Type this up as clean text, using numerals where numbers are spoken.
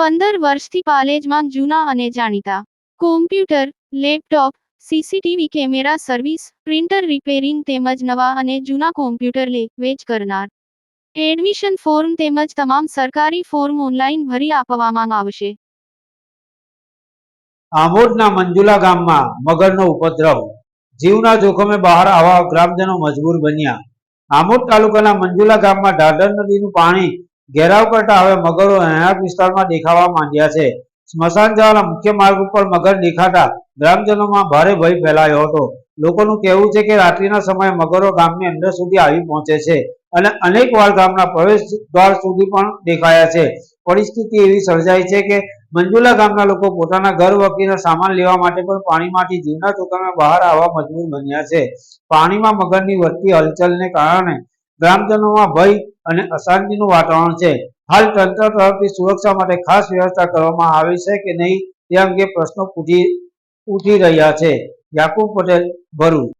15 વર્ષથી પાલેજમાં જૂના અને જાણીતા computer, laptop, CCTV camera service, printer repairing તેમજ નવા અને જૂના કોમ્પ્યુટર લે-વેચ કરનાર. એડમિશન ફોર્મ તેમજ તમામ સરકારી ફોર્મ ઓનલાઈન ભરી આપવામાં આવશે. આમોદના મંજુલા ગામમાં મગરનો ઉપદ્રવ, જીવના જોખમે બહાર આવવા ગ્રામજનો મજબૂર બન્યા. આમોદ તાલુકાના મંજુલા ગામમાં ઢાઢર નદીનું પાણી ઘેરાવ કરતા હવે મગરો રહેણાંક વિસ્તારમાં દેખાવા માંડ્યા છે. સ્મશાન જવાના મુખ્ય માર્ગ ઉપર મગર દેખાતા ગ્રામજનોમાં ભારે ભય ફેલાયો હતો. લોકોનું કહેવું છે કે રાત્રિના સમયે મગરો ગામની અંદર સુધી આવી પહોંચે છે અને અનેક વાર ગામના પ્રવેશ દ્વાર સુધી પણ દેખાયા છે. પરિસ્થિતિ એવી સર્જાઈ છે કે મંજુલા ગામના લોકો પોતાના ઘર વખરીનો સામાન લેવા માટે પણ પાણીમાંથી જીવના જોખમે બહાર આવવા મજબૂર બન્યા છે. પાણીમાં મગરની વધતી હલચલને કારણે ગ્રામજનોમાં ભય અને અશાંતિનું વાતાવરણ છે. હાલ તંત્ર તરફથી સુરક્ષા માટે ખાસ વ્યવસ્થા કરવામાં આવી છે કે નહીં તે અંગે પ્રશ્નો ઉઠી રહ્યા છે. યાકુબ પટેલ, ભરૂચ.